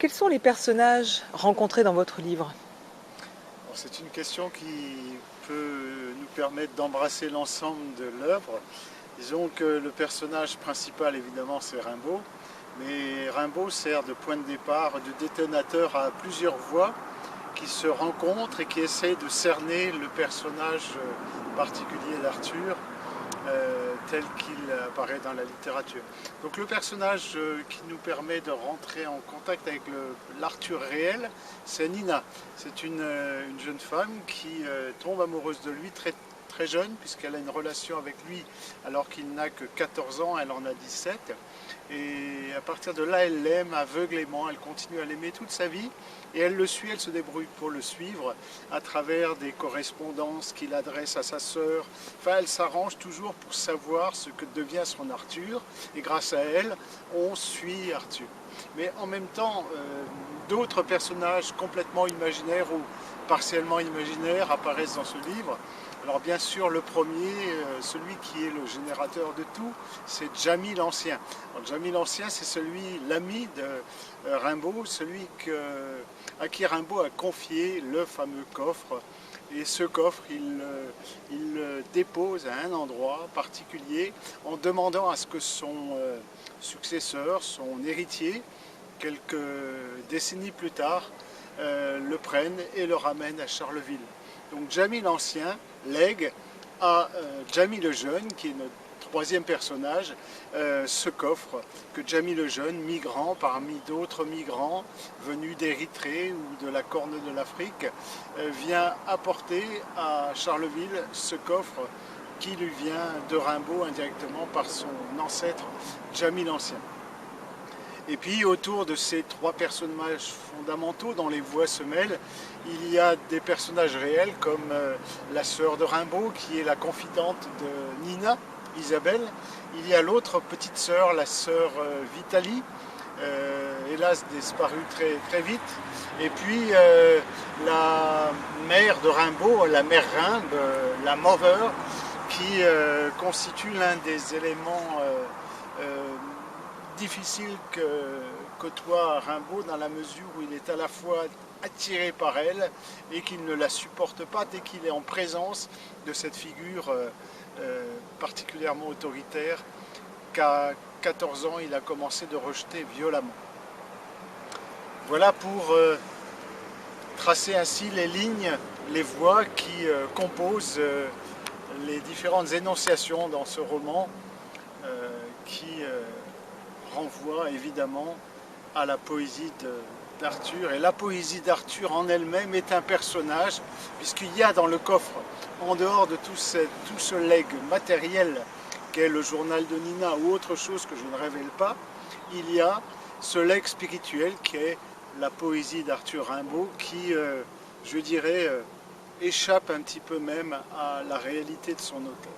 Quels sont les personnages rencontrés dans votre livre? C'est une question qui peut nous permettre d'embrasser l'ensemble de l'œuvre. Disons que le personnage principal, évidemment, c'est Rimbaud, mais Rimbaud sert de point de départ, de détonateur à plusieurs voix qui se rencontrent et qui essayent de cerner le personnage particulier d'Arthur tel qu'il apparaît dans la littérature. Donc le personnage qui nous permet de rentrer en contact avec l'Arthur réel, c'est Nina. C'est une jeune femme qui tombe amoureuse de lui très jeune, puisqu'elle a une relation avec lui alors qu'il n'a que 14 ans, elle en a 17. Et à partir de là, elle l'aime aveuglément, elle continue à l'aimer toute sa vie, et elle le suit, elle se débrouille pour le suivre à travers des correspondances qu'il adresse à sa sœur. Enfin, elle s'arrange toujours pour savoir ce que devient son Arthur, et grâce à elle, on suit Arthur. Mais en même temps, d'autres personnages complètement imaginaires ou partiellement imaginaires apparaissent dans ce livre. Alors bien sûr, le premier, celui qui est le générateur de tout, c'est Jamie l'Ancien. Jamie l'Ancien, c'est l'ami de Rimbaud, à qui Rimbaud a confié le fameux coffre. Et ce coffre, il le dépose à un endroit particulier en demandant à ce que son successeur, son héritier, quelques décennies plus tard, le prenne et le ramène à Charleville. Donc Jamie l'Ancien lègue à Jamie le Jeune, qui est notre troisième personnage, ce coffre que Jamie le Jeune, migrant parmi d'autres migrants venus d'Érythrée ou de la Corne de l'Afrique, vient apporter à Charleville ce coffre qui lui vient de Rimbaud indirectement par son ancêtre Jamie l'Ancien. Et puis autour de ces trois personnages fondamentaux dont les voix se mêlent, il y a des personnages réels comme la sœur de Rimbaud qui est la confidente de Nina, Isabelle. Il y a l'autre petite sœur, la sœur Vitalie, hélas disparue très vite. Et puis la mère de Rimbaud, la mère Rimbe, la Mother, qui constitue l'un des éléments difficile que côtoie Rimbaud dans la mesure où il est à la fois attiré par elle et qu'il ne la supporte pas dès qu'il est en présence de cette figure particulièrement autoritaire qu'à 14 ans il a commencé de rejeter violemment. Voilà pour tracer ainsi les lignes, les voies qui composent les différentes énonciations dans ce roman qui renvoie évidemment à la poésie d'Arthur. Et la poésie d'Arthur en elle-même est un personnage, puisqu'il y a dans le coffre, en dehors de tout ce legs matériel qu'est le journal de Nina ou autre chose que je ne révèle pas, il y a ce legs spirituel qui est la poésie d'Arthur Rimbaud qui, je dirais, échappe un petit peu même à la réalité de son auteur.